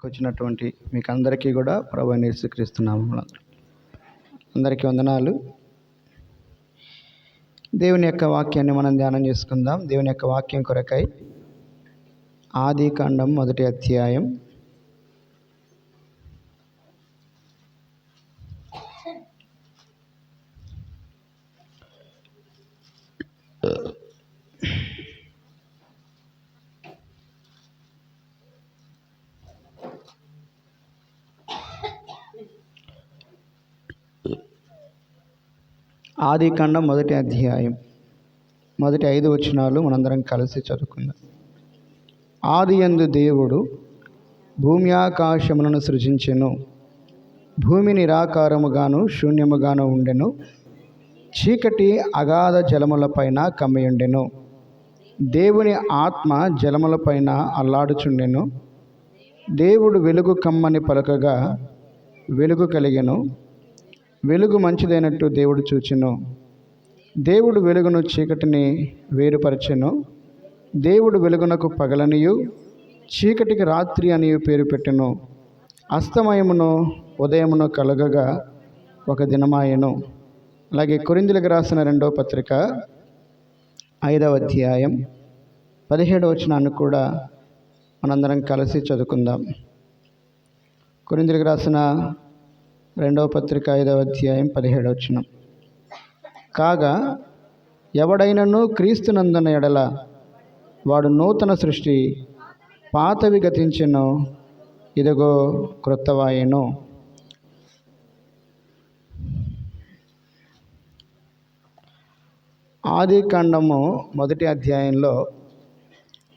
వచ్చినటువంటి మీకు అందరికీ కూడా ప్రభువైన యేసుక్రీస్తు నామమున అందరికీ వందనాలు. దేవుని యొక్క వాక్యాన్ని మనం ధ్యానం చేసుకుందాం. దేవుని యొక్క వాక్యం కొరకై ఆదికాండం 1వ అధ్యాయం ఆదికాండం 1వ అధ్యాయం మొదటి 5 వచనాలు మనందరం కలిసి చదువుకుందాం. ఆదియందు దేవుడు భూమి ఆకాశములను సృజించెను. భూమి నిరాకారముగాను శూన్యముగాను ఉండెను. చీకటి అగాధ జలములపైన కమ్మియుండెను. దేవుని ఆత్మ జలములపైన అల్లాడుచుండెను. దేవుడు వెలుగు కమ్మని పలకగా వెలుగు కలిగెను. వెలుగు మంచిదైనట్టు దేవుడు చూచెను. దేవుడు వెలుగును చీకటిని వేరుపరచెను. దేవుడు వెలుగునకు పగలనియు చీకటికి రాత్రి అనియు పేరు పెట్టెను. అస్తమయమును ఉదయమును కలగగా ఒక దినమాయెను. అలాగే కొరింథీయులకు రాసిన 2వ పత్రిక 5వ అధ్యాయం 17వ వచనాన్ని కూడా మనందరం కలిసి చదువుకుందాం. కొరింథీయులకు రాసిన 2వ పత్రిక 5వ అధ్యాయం 17వ వచనం. కాగా ఎవడైనను క్రీస్తునందున ఎడల వాడు నూతన సృష్టి, పాతవి గతించెను, ఇదిగో క్రొత్తవాయెను. ఆదికాండము 1వ అధ్యాయంలో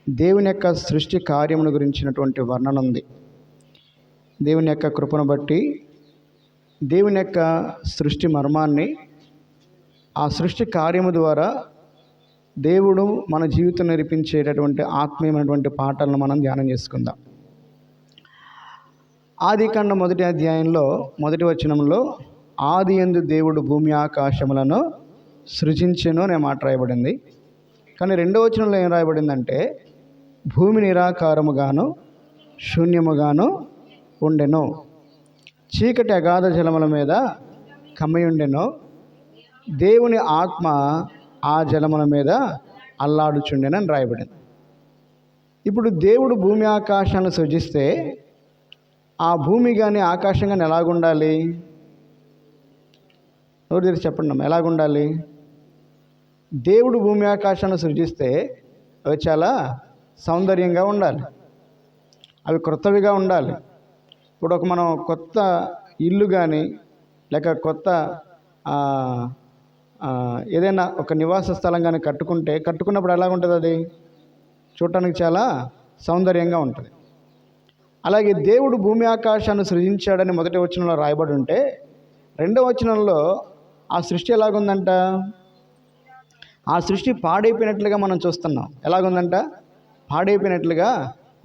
దేవుని యొక్క సృష్టి కార్యమును గురించినటువంటి వర్ణన ఉంది. దేవుని యొక్క కృపను బట్టి దేవుని యొక్క సృష్టి మర్మాన్ని, ఆ సృష్టి కార్యము ద్వారా దేవుడు మన జీవితం నేర్పించేటటువంటి ఆత్మీయమైనటువంటి పాఠాలను మనం ధ్యానం చేసుకుందాం. ఆదికాండం 1వ అధ్యాయంలో 1వ వచనంలో ఆదియందు దేవుడు భూమి ఆకాశములను సృజించెను అనే మాట రాయబడింది. కానీ 2వ వచనంలో ఏం రాయబడిందంటే భూమి నిరాకారముగాను శూన్యముగాను ఉండెను. చీకటి అగాధ జలముల మీద కమ్మియుండెను. దేవుని ఆత్మ ఆ జలముల మీద అల్లాడుచుండెనని రాయబడింది. ఇప్పుడు దేవుడు భూమి ఆకాశాలను సృజిస్తే ఆ భూమి కానీ ఆకాశం కానీ ఎలాగుండాలి? ఎవరు తెరిచి చెప్పండి అమ్మా, ఎలాగుండాలి? దేవుడు భూమి ఆకాశాలను సృజిస్తే అవి చాలా సౌందర్యంగా ఉండాలి, అవి క్రొత్తవిగా ఉండాలి. ఇప్పుడు మనం కొత్త ఇల్లు కానీ లేక కొత్త ఏదైనా ఒక నివాస స్థలం కానీ కట్టుకున్నప్పుడు ఎలా ఉంటుంది? అది చూడటానికి చాలా సౌందర్యంగా ఉంటుంది. అలాగే దేవుడు భూమి ఆకాశాన్ని సృజించాడని 1వ వచనంలో రాయబడి ఉంటే 2వ వచనంలో ఆ సృష్టి ఎలాగుందంట? ఆ సృష్టి పాడైపోయినట్లుగా మనం చూస్తున్నాం. ఎలాగుందంట? పాడైపోయినట్లుగా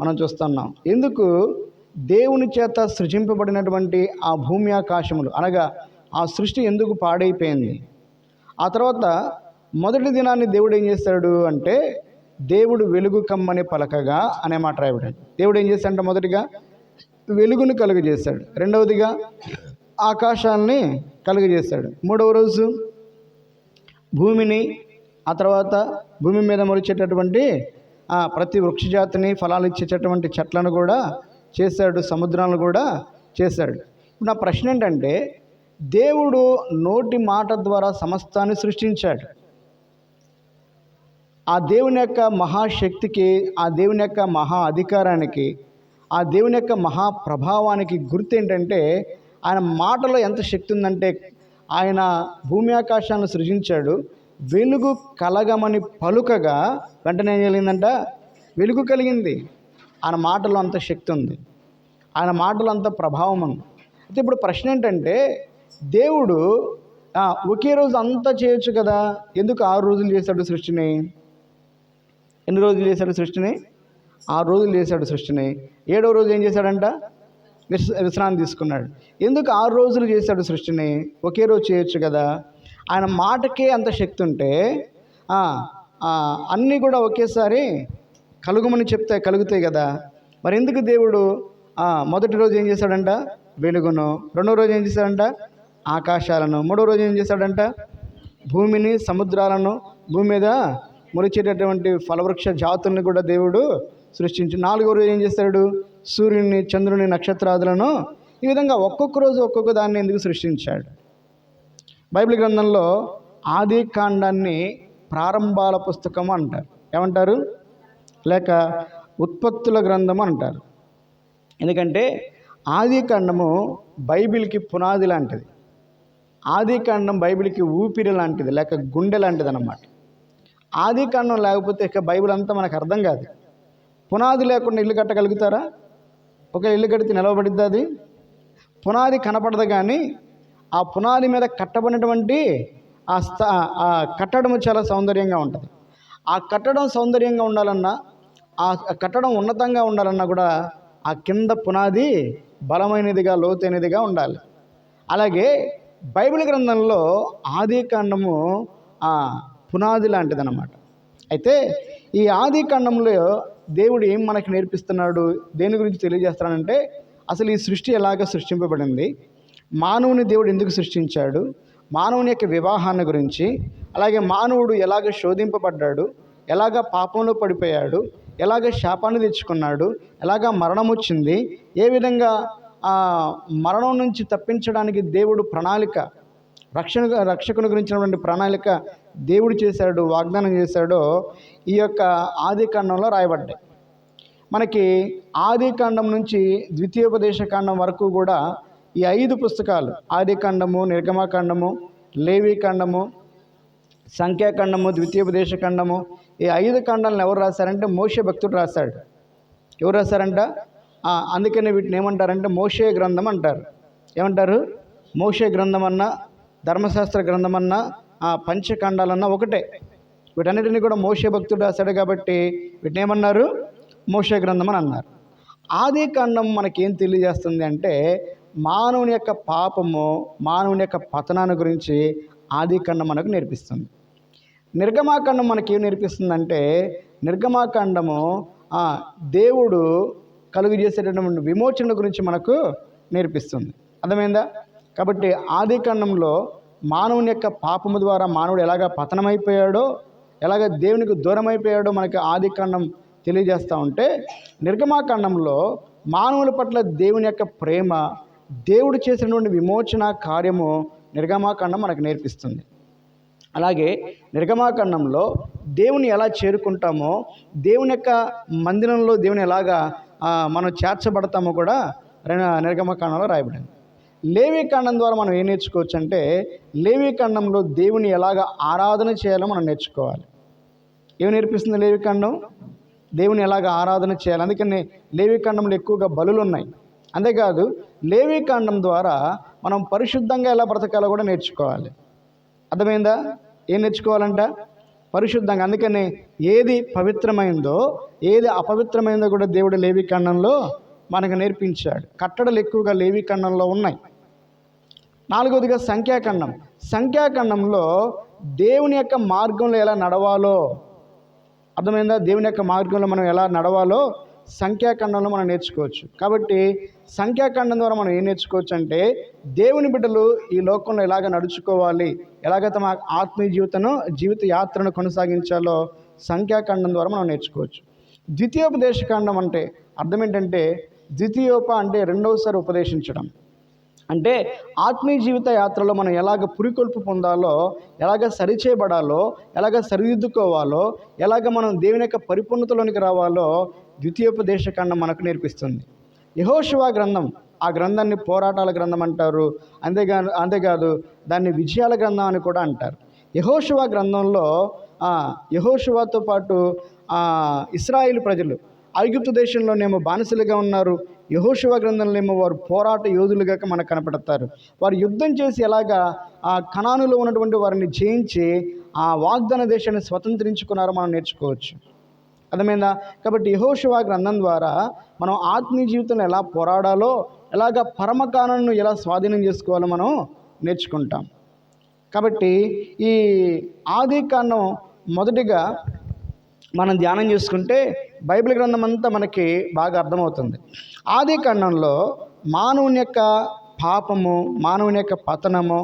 మనం చూస్తున్నాం. ఎందుకు? దేవుని చేత సృజింపబడినటువంటి ఆ భూమి ఆకాశములు అనగా ఆ సృష్టి ఎందుకు పాడైపోయింది? ఆ తర్వాత మొదటి దినాన్ని దేవుడు ఏం చేస్తాడు అంటే దేవుడు వెలుగు కమ్మని పలకగా అనే మాట రాయబడింది. దేవుడు ఏం చేస్తాడంటే మొదటిగా వెలుగును కలుగజేశాడు, రెండవదిగా ఆకాశాన్ని కలుగజేశాడు, 3వ రోజు భూమిని, ఆ తర్వాత భూమి మీద మొలిచేటటువంటి ప్రతి వృక్షజాతిని ఫలాలు ఇచ్చేటటువంటి చెట్లను కూడా చేశాడు, సముద్రాలను కూడా చేశాడు. ఇప్పుడు నా ప్రశ్న ఏంటంటే దేవుడు నోటి మాట ద్వారా సమస్తాన్ని సృష్టించాడు. ఆ దేవుని యొక్క మహాశక్తికి, ఆ దేవుని యొక్క మహా అధికారానికి, ఆ దేవుని యొక్క మహాప్రభావానికి గుర్తు ఏంటంటే ఆయన మాటలో ఎంత శక్తి ఉందంటే ఆయన భూమి ఆకాశాలను సృజించాడు. వెలుగు కలగమని పలుకగా వెంటనే ఏం జరిగిందంట? వెలుగు కలిగింది. ఆయన మాటలో అంత శక్తి ఉంది, ఆయన మాటలో అంత ప్రభావం ఉంది. అయితే ఇప్పుడు ప్రశ్న ఏంటంటే దేవుడు ఒకే రోజు అంతా చేయొచ్చు కదా, ఎందుకు 6 రోజులు చేశాడు సృష్టిని? ఎన్ని రోజులు చేశాడు సృష్టిని? 6 రోజులు చేశాడు సృష్టిని. 7వ రోజు ఏం చేశాడంట? విశ్రాంతి తీసుకున్నాడు. ఎందుకు 6 రోజులు చేశాడు సృష్టిని? ఒకే రోజు చేయొచ్చు కదా. ఆయన మాటకే అంత శక్తి ఉంటే అన్నీ కూడా ఒకేసారి కలుగుమని చెప్తే కలుగుతాయి కదా. మరి ఎందుకు దేవుడు మొదటి రోజు ఏం చేశాడంట? వెలుగును. రెండో రోజు ఏం చేశాడంట? ఆకాశాలను. మూడో రోజు ఏం చేశాడంట? భూమిని, సముద్రాలను, భూమి మీద మొలిచేటటువంటి ఫలవృక్ష జాతుల్ని కూడా దేవుడు సృష్టించి. నాలుగో రోజు ఏం చేస్తాడు? సూర్యుని, చంద్రుని, నక్షత్రాదులను. ఈ విధంగా ఒక్కొక్క రోజు ఒక్కొక్క దాన్ని ఎందుకు సృష్టించాడు? బైబిల్ గ్రంథంలో ఆది కాండాన్ని ప్రారంభాల పుస్తకం అంటారు. ఏమంటారు? లేక ఉత్పత్తుల గ్రంథం అంటారు. ఎందుకంటే ఆది కాండము బైబిల్కి పునాది లాంటిది. ఆది కాండం బైబిల్కి ఊపిరి లాంటిది, లేక గుండె లాంటిది అన్నమాట. ఆది కాండం లేకపోతే ఇక బైబిల్ అంతా మనకు అర్థం కాదు. పునాది లేకుండా ఇల్లు కట్టగలుగుతారా? ఒక ఇల్లు కడితే నిలవబడిద్దా? అది పునాది కనపడదు, కానీ ఆ పునాది మీద కట్టబడినటువంటి ఆ కట్టడం చాలా సౌందర్యంగా ఉంటుంది. ఆ కట్టడం సౌందర్యంగా ఉండాలన్నా, ఆ కట్టడం ఉన్నతంగా ఉండాలన్నా కూడా ఆ కింద పునాది బలమైనదిగా, లోతైనదిగా ఉండాలి. అలాగే బైబిల్ గ్రంథంలో ఆది కాండము పునాది లాంటిదన్నమాట. అయితే ఈ ఆది కాండంలో దేవుడు ఏం మనకి నేర్పిస్తున్నాడు, దేని గురించి తెలియజేస్తున్నాడంటే, అసలు ఈ సృష్టి ఎలాగ సృష్టింపబడింది, మానవుని దేవుడు ఎందుకు సృష్టించాడు, మానవుని యొక్క వివాహాన్ని గురించి, అలాగే మానవుడు ఎలాగ శోధింపబడ్డాడు, ఎలాగ పాపంలో పడిపోయాడు, ఎలాగ శాపాన్ని తెచ్చుకున్నాడు, ఎలాగ మరణం వచ్చింది, ఏ విధంగా మరణం నుంచి తప్పించడానికి దేవుడు ప్రణాళిక, రక్షకుని గురించినటువంటి ప్రణాళిక దేవుడు చేశాడు, వాగ్దానం చేశాడో ఈ యొక్క ఆది కాండంలో రాయబడ్డాయి. మనకి ఆది కాండం నుంచి ద్వితీయోపదేశ కాండం వరకు కూడా ఈ 5 పుస్తకాలు, ఆది కాండము, నిర్గమకాండము, లేవి కాండము, సంఖ్యాకాండము, ద్వితీయోపదేశ కాండము, ఈ 5 కాండాలను ఎవరు రాశారంటే మోషే భక్తుడు రాశాడు. ఎవరు రాశారంట? అందుకనే వీటిని ఏమంటారంటే మోషే గ్రంథం అంటారు. ఏమంటారు? మోషే గ్రంథం అన్నా, ధర్మశాస్త్ర గ్రంథం అన్నా, పంచకాండాలన్నా ఒకటే. వీటన్నిటిని కూడా మోషే భక్తుడు రాశాడు కాబట్టి వీటిని ఏమన్నారు? మోషే గ్రంథం అని అన్నారు. ఆది కాండం మనకేం తెలియజేస్తుంది అంటే, మానవుని యొక్క పాపము, మానవుని యొక్క పతనాన్ని గురించి ఆది కాండం మనకు నేర్పిస్తుంది. నిర్గమాకాండం మనకేం నేర్పిస్తుందంటే, నిర్గమాకాండము దేవుడు కలుగు చేసేటటువంటి విమోచన గురించి మనకు నేర్పిస్తుంది. అర్థమైందా? కాబట్టి ఆది కాండంలో మానవుని యొక్క పాపము ద్వారా మానవుడు ఎలాగ పతనమైపోయాడో, ఎలాగ దేవునికి దూరం అయిపోయాడో మనకి ఆది కాండం తెలియజేస్తూ ఉంటే, నిర్గమాకాండంలో మానవుల పట్ల దేవుని యొక్క ప్రేమ, దేవుడు చేసినటువంటి విమోచన కార్యము నిర్గమాకాండం మనకు నేర్పిస్తుంది. అలాగే నిర్గమాకాండంలో దేవుని ఎలా చేరుకుంటామో, దేవుని యొక్క మందిరంలో దేవుని ఎలాగా మనం చేర్చబడతామో కూడా నిర్గమకాండంలో రాయబడింది. లేవీకాండం ద్వారా మనం ఏం నేర్చుకోవచ్చు అంటే, లేవీకాండంలో దేవుని ఎలాగ ఆరాధన చేయాలో మనం నేర్చుకోవాలి. ఏమి నేర్పిస్తుంది లేవీకాండం? దేవుని ఎలాగ ఆరాధన చేయాలి. అందుకని లేవీకాండంలో ఎక్కువగా బలులు ఉన్నాయి. అంతేకాదు లేవీకాండం ద్వారా మనం పరిశుద్ధంగా ఎలా బ్రతకాలో కూడా నేర్చుకోవాలి. అర్థమైందా? ఏం నేర్చుకోవాలంట? పరిశుద్ధంగా. అందుకని ఏది పవిత్రమైందో, ఏది అపవిత్రమైందో కూడా దేవుడు లేవీకాండంలో మనకు నేర్పించాడు. కట్టడలు ఎక్కువగా లేవీకాండంలో ఉన్నాయి. 4వదిగా సంఖ్యాకాండం. సంఖ్యాకాండంలో దేవుని యొక్క మార్గంలో ఎలా నడవాలో, అర్థమైందా? దేవుని యొక్క మార్గంలో మనం ఎలా నడవాలో సంఖ్యాకాండంలో మనం నేర్చుకోవచ్చు. కాబట్టి సంఖ్యాకాండం ద్వారా మనం ఏం నేర్చుకోవచ్చు అంటే, దేవుని బిడ్డలు ఈ లోకంలో ఎలాగ నడుచుకోవాలి, ఎలాగ తమ ఆత్మీయ జీవిత యాత్రను కొనసాగించాలో సంఖ్యాకాండం ద్వారా మనం నేర్చుకోవచ్చు. ద్వితీయోపదేశకాండం అంటే అర్థం ఏంటంటే, ద్వితీయోప అంటే రెండవసారి ఉపదేశించడం. అంటే ఆత్మీయ జీవిత యాత్రలో మనం ఎలాగ పురికొల్పు పొందాలో, ఎలాగ సరిచేయబడాలో, ఎలాగ సరిదిద్దుకోవాలో, ఎలాగ మనం దేవుని యొక్క పరిపూర్ణతలోనికి రావాలో ద్వితీయోపదేశకాండం మనకు నేర్పిస్తుంది. యెహోషువ గ్రంథం, ఆ గ్రంథాన్ని పోరాటాల గ్రంథం అంటారు. అంతేకాదు దాన్ని విజయాల గ్రంథం అని కూడా అంటారు. యెహోషువ గ్రంథంలో యెహోషువతో పాటు ఇశ్రాయేలు ప్రజలు ఐగుప్తు దేశంలోనేమో బానిసలుగా ఉన్నారు. యెహోషువ గ్రంథంలోనేమో వారు పోరాట యోధులుగా మనకు కనపడతారు. వారు యుద్ధం చేసి ఎలాగా ఆ కనానులో ఉన్నటువంటి వారిని జయించి ఆ వాగ్దాన దేశాన్ని స్వతంత్రించుకున్నారో మనం నేర్చుకోవచ్చు. అర్థమైందా? కాబట్టి యెహోషువ గ్రంథం ద్వారా మనం ఆత్మీయ జీవితంలో ఎలా పోరాడాలో, ఎలాగ పరమకాణాలను ఎలా స్వాధీనం చేసుకోవాలో మనం నేర్చుకుంటాం. కాబట్టి ఈ ఆది కాండం మొదటిగా మనం ధ్యానం చేసుకుంటే, బైబిల్ గ్రంథం అంతా మనకి బాగా అర్థమవుతుంది. ఆది కాండంలో మానవుని యొక్క పాపము, మానవుని యొక్క పతనము,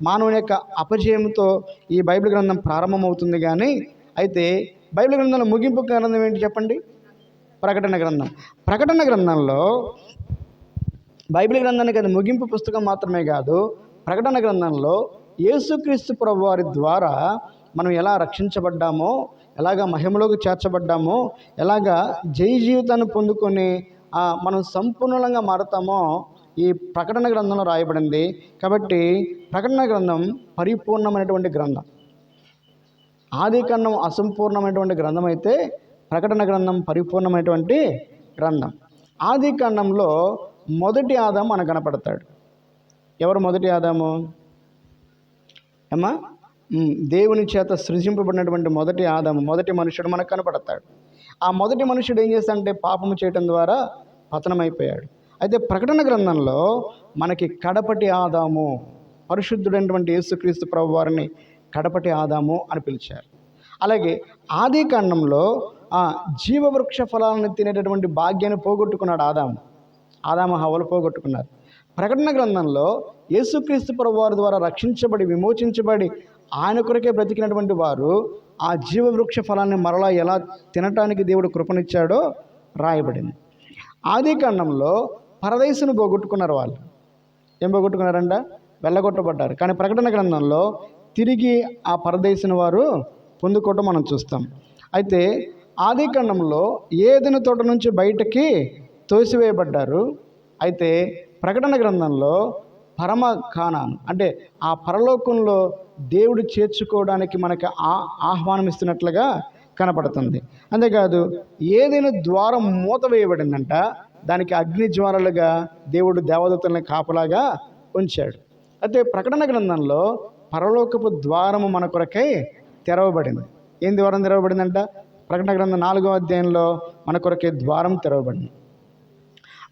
మానవుని యొక్క అపజయంతో ఈ బైబిల్ గ్రంథం ప్రారంభమవుతుంది. కానీ అయితే బైబిల్ గ్రంథంలో ముగింపు గ్రంథం ఏంటి చెప్పండి? ప్రకటన గ్రంథం. ప్రకటన గ్రంథంలో బైబిల్ గ్రంథానికి అది ముగింపు పుస్తకం మాత్రమే కాదు, ప్రకటన గ్రంథంలో యేసుక్రీస్తు ప్రభువారి ద్వారా మనం ఎలా రక్షించబడ్డామో, ఎలాగా మహిమలోకి చేర్చబడ్డామో, ఎలాగా జయ జీవితాన్ని పొందుకొని మనం సంపూర్ణంగా మారుతామో ఈ ప్రకటన గ్రంథంలో రాయబడింది. కాబట్టి ప్రకటన గ్రంథం పరిపూర్ణమైనటువంటి గ్రంథం. ఆది కాండం అసంపూర్ణమైనటువంటి గ్రంథం అయితే ప్రకటన గ్రంథం పరిపూర్ణమైనటువంటి గ్రంథం. ఆది కాండంలో మొదటి ఆదాము మనకు కనపడతాడు. ఎవరు మొదటి ఆదాము? ఏమా? దేవుని చేత సృజింపబడినటువంటి మొదటి ఆదాము, మొదటి మనుషుడు మనకు కనపడతాడు. ఆ మొదటి మనుషుడు ఏం చేస్తాడంటే పాపము చేయటం ద్వారా పతనమైపోయాడు. అయితే ప్రకటన గ్రంథంలో మనకి కడపటి ఆదాము, పరిశుద్ధుడైనటువంటి యేసుక్రీస్తు ప్రభువారిని కడపటి ఆదాము అని పిలిచారు. అలాగే ఆది కాండంలో జీవవృక్ష ఫలాలను తినేటటువంటి భాగ్యాన్ని పోగొట్టుకున్నాడు ఆదాము హవ్వలు పోగొట్టుకున్నారు. ప్రకటన గ్రంథంలో యేసుక్రీస్తు ప్రభువారి ద్వారా రక్షించబడి విమోచించబడి ఆయన కొరకే బ్రతికినటువంటి వారు ఆ జీవవృక్ష ఫలాన్ని మరలా ఎలా తినటానికి దేవుడు కృపనిచ్చాడో రాయబడింది. ఆది కాండంలో పరదేశును పోగొట్టుకున్నారు. వాళ్ళు ఏం పోగొట్టుకున్నారంట? వెళ్ళగొట్టబడ్డారు. కానీ ప్రకటన గ్రంథంలో తిరిగి ఆ పరదేశుని వారు పొందుకోవటం మనం చూస్తాం. అయితే ఆది కాండంలో ఏదెను తోట నుంచి బయటకి తోసివేయబడ్డారు. అయితే ప్రకటన గ్రంథంలో పరమ కానాను అంటే ఆ పరలోకంలో దేవుడు చేర్చుకోవడానికి మనకి ఆహ్వానం ఇస్తున్నట్లుగా కనపడుతుంది. అంతేకాదు ఏదైనా ద్వారం మూత వేయబడిందంట, దానికి అగ్ని జ్వాలలుగా దేవుడు దేవదూతల్ని కాపలాగా ఉంచాడు. అయితే ప్రకటన గ్రంథంలో పరలోకపు ద్వారము మన కొరకై తెరవబడింది. ఏం ద్వారం తెరవబడిందంట? ప్రకటన గ్రంథం 4వ అధ్యాయంలో మన కొరకే ద్వారం తెరవబడింది.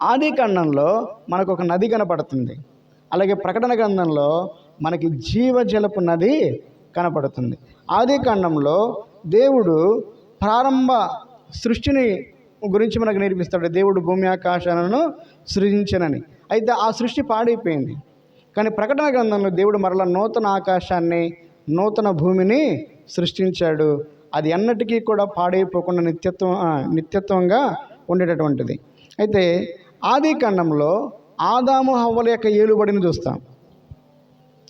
ఆది కాండంలో మనకు ఒక నది కనపడుతుంది. అలాగే ప్రకటన గ్రంథంలో మనకి జీవజలపు నది కనపడుతుంది. ఆది కాండంలో దేవుడు ప్రారంభ సృష్టిని గురించి మనకు నేర్పిస్తాడు. దేవుడు భూమి ఆకాశాలను సృజించనని. అయితే ఆ సృష్టి పాడైపోయింది. కానీ ప్రకటన గ్రంథంలో దేవుడు మరలా నూతన ఆకాశాన్ని, నూతన భూమిని సృష్టించాడు. అది ఎన్నటికీ కూడా పాడైపోకుండా నిత్యత్వంగా ఉండేటటువంటిది. అయితే ఆది కాండంలో ఆదాము హవ్వల యొక్క ఏలుబడిని చూస్తాం.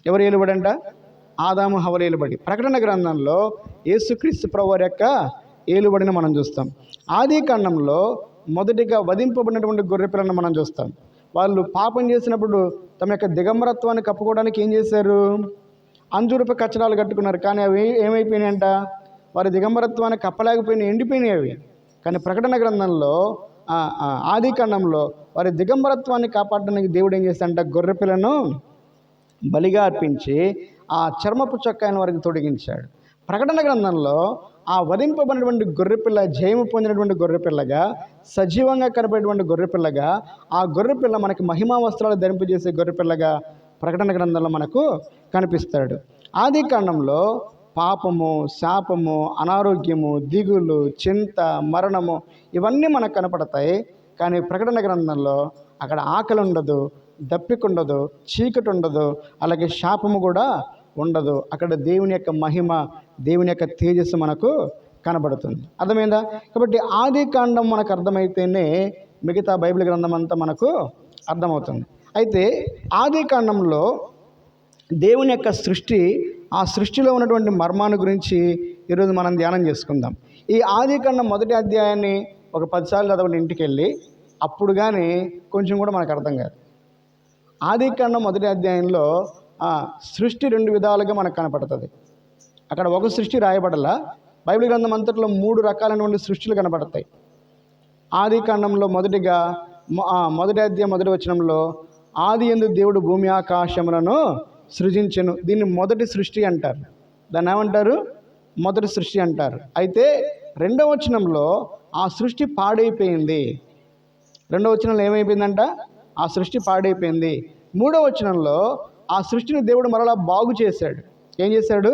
ఎవరు ఏలుబడి అంట? ఆదాము హవ్వల ఏలుబడి. ప్రకటన గ్రంథంలో యేసుక్రీస్తు ప్రభువారి యొక్క ఏలుబడిని మనం చూస్తాం. ఆది కాండంలో మొదటిగా వధింపబడినటువంటి గొర్రెపిల్లను మనం చూస్తాం. వాళ్ళు పాపం చేసినప్పుడు తమ యొక్క దిగంబరత్వాన్ని కప్పుకోవడానికి ఏం చేశారు? అంజూరపు కచ్చడాలు కట్టుకున్నారు. కానీ అవి ఏమైపోయినాయంట? వారి దిగంబరత్వాన్ని కప్పలేకపోయినాయి, ఎండిపోయినాయి అవి. కానీ ప్రకటన గ్రంథంలో ఆది కాండంలో వారి దిగంబరత్వాన్ని కాపాడడానికి దేవుడు ఏం చేస్తాడంట? గొర్రెపిల్లను బలిగా అర్పించి ఆ చర్మపు చొక్కాయను వారికి తొడిగించాడు. ప్రకటన గ్రంథంలో ఆ వధింపబడినటువంటి గొర్రెపిల్ల జయము పొందినటువంటి గొర్రెపిల్లగా, సజీవంగా కనపడేటువంటి గొర్రెపిల్లగా, ఆ గొర్రెపిల్ల మనకి మహిమా వస్త్రాలు ధరింపజేసే గొర్రెపిల్లగా ప్రకటన గ్రంథంలో మనకు కనిపిస్తాడు. ఆది కాండంలో పాపము, శాపము, అనారోగ్యము, దిగులు, చింత, మరణము ఇవన్నీ మనకు కనపడతాయి. కానీ ప్రకటన గ్రంథంలో అక్కడ ఆకలి ఉండదు, దప్పిక ఉండదు, చీకటి ఉండదు, అలాగే శాపము కూడా ఉండదు. అక్కడ దేవుని యొక్క మహిమ, దేవుని యొక్క తేజస్సు మనకు కనబడుతుంది. అర్థమైందా? కాబట్టి ఆది కాండం మనకు అర్థమైతేనే మిగతా బైబిల్ గ్రంథం అంతా మనకు అర్థమవుతుంది. అయితే ఆది కాండంలో దేవుని యొక్క సృష్టి, ఆ సృష్టిలో ఉన్నటువంటి మర్మాన్ని గురించి ఈరోజు మనం ధ్యానం చేసుకుందాం. ఈ ఆది కాండం మొదటి అధ్యాయాన్ని ఒక 10 సార్లు చదవండి ఇంటికి వెళ్ళి, అప్పుడు కానీ కొంచెం కూడా మనకు అర్థం కాదు. ఆది కాండం మొదటి అధ్యాయంలో సృష్టి 2 విధాలుగా మనకు కనపడుతుంది. అక్కడ ఒక సృష్టి రాయబడలా. బైబిల్ గ్రంథం అంతట్లో 3 రకాలైనటువంటి సృష్టిలు కనపడతాయి. ఆది కాండంలో మొదటిగా మొదటి అధ్యాయం మొదటి వచనంలో ఆది యందు దేవుడు భూమి ఆకాశములను సృజించెను. దీన్ని మొదటి సృష్టి అంటారు. దాన్ని ఏమంటారు? మొదటి సృష్టి అంటారు. అయితే 2వ వచనంలో ఆ సృష్టి పాడైపోయింది. 2వ వచనంలో ఏమైపోయిందంట? ఆ సృష్టి పాడైపోయింది. 3వ వచనంలో ఆ సృష్టిని దేవుడు మరలా బాగు చేశాడు. ఏం చేశాడు?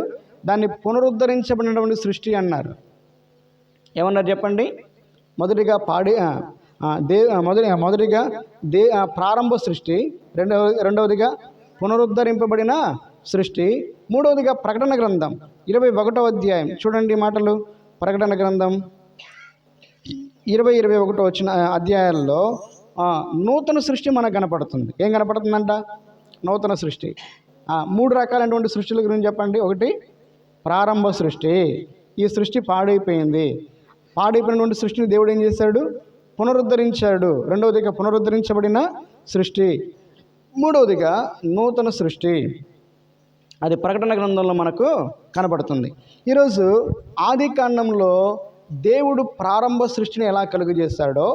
దాన్ని పునరుద్ధరించబడినటువంటి సృష్టి అన్నారు. ఏమన్నారు చెప్పండి? మొదటిగా మొదటిగా ప్రారంభ సృష్టి, రెండవదిగా పునరుద్ధరింపబడిన సృష్టి, మూడవదిగా ప్రకటన గ్రంథం 21వ అధ్యాయం. చూడండి మాటలు. ప్రకటన గ్రంథం 21 వచ్చిన అధ్యాయాల్లో నూతన సృష్టి మనకు కనపడుతుంది. ఏం కనపడుతుందంట? నూతన సృష్టి. 3 రకాలైనటువంటి సృష్టిల గురించి చెప్పండి. ఒకటి ప్రారంభ సృష్టి. ఈ సృష్టి పాడైపోయింది. పాడైపోయినటువంటి సృష్టిని దేవుడు ఏం చేశాడు? పునరుద్ధరించాడు. రెండవదిగా పునరుద్ధరించబడిన సృష్టి, మూడవదిగా నూతన సృష్టి. అది ప్రకటన గ్రంథంలో మనకు కనబడుతుంది. ఈరోజు ఆది కాండంలో దేవుడు ప్రారంభ సృష్టిని ఎలా కలుగజేశాడో,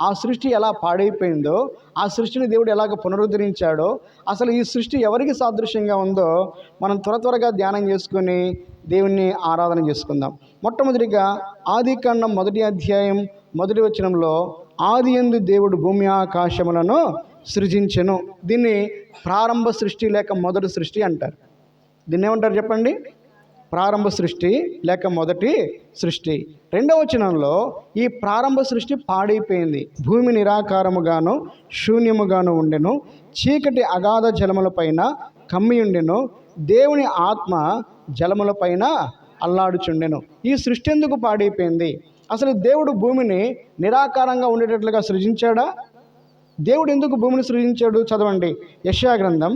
ఆ సృష్టి ఎలా పాడైపోయిందో, ఆ సృష్టిని దేవుడు ఎలాగ పునరుద్ధరించాడో, అసలు ఈ సృష్టి ఎవరికి సాదృశ్యంగా ఉందో మనం త్వరగా ధ్యానం చేసుకొని దేవుణ్ణి ఆరాధన చేసుకుందాం. మొట్టమొదటిగా ఆది కాండం 1వ అధ్యాయం 1వ వచనంలో, ఆది యందు దేవుడు భూమి ఆకాశములను సృజించెను. దీన్ని ప్రారంభ సృష్టి లేక మొదటి సృష్టి అంటారు. దీన్ని ఏమంటారు చెప్పండి? ప్రారంభ సృష్టి లేక మొదటి సృష్టి. 2వ వచనంలో ఈ ప్రారంభ సృష్టి పాడైపోయింది. భూమి నిరాకారముగాను శూన్యముగాను ఉండెను, చీకటి అగాధ జలములపైన కమ్మి ఉండెను, దేవుని ఆత్మ జలములపైన అల్లాడుచుండెను. ఈ సృష్టి ఎందుకు పాడైపోయింది? అసలు దేవుడు భూమిని నిరాకారంగా ఉండేటట్లుగా సృజించాడా? దేవుడు ఎందుకు భూమిని సృజించాడు? చదవండి. యెషయా గ్రంథం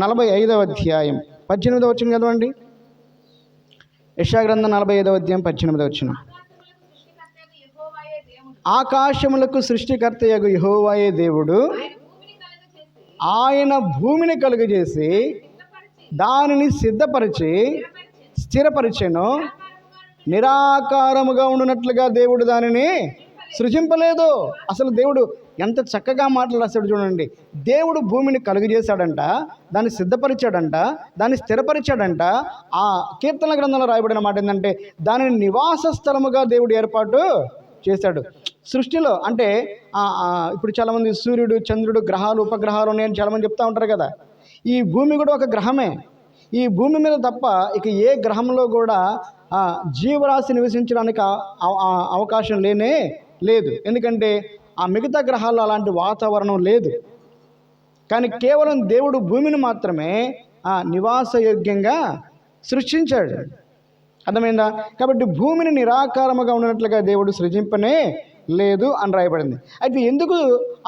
45వ అధ్యాయం 18వ వచనం చదవండి. యెషయా గ్రంథం 45వ అధ్యాయం 18వ వచనం. ఆకాశములకు సృష్టికర్తయగు యెహోవాయే దేవుడు, ఆయన భూమిని కలుగజేసి దానిని సిద్ధపరిచి స్థిరపరిచెను. నిరాకారముగా ఉండునట్లుగా దేవుడు దానిని సృజింపలేదు. అసలు దేవుడు ఎంత చక్కగా మాటలు రాశాడు చూడండి. దేవుడు భూమిని కలుగజేశాడంట, దాన్ని సిద్ధపరిచాడంట, దాన్ని స్థిరపరిచాడంట. ఆ కీర్తన గ్రంథంలో రాయబడిన మాట ఏంటంటే, దానిని నివాస స్థలముగా దేవుడు ఏర్పాటు చేశాడు. సృష్టిలో అంటే ఇప్పుడు చాలామంది సూర్యుడు, చంద్రుడు, గ్రహాలు, ఉపగ్రహాలు ఉన్నాయని చాలామంది చెప్తూ ఉంటారు కదా. ఈ భూమి కూడా ఒక గ్రహమే. ఈ భూమి మీద తప్ప ఇక ఏ గ్రహంలో కూడా జీవరాశి నివసించడానికి అవకాశం లేనే లేదు. ఎందుకంటే ఆ మిగతా గ్రహాల్లో అలాంటి వాతావరణం లేదు. కానీ కేవలం దేవుడు భూమిని మాత్రమే నివాసయోగ్యంగా సృష్టించాడు. అర్థమైందా? కాబట్టి భూమిని నిరాకారముగా ఉన్నట్లుగా దేవుడు సృజింపనే లేదు అని రాయబడింది. అయితే ఎందుకు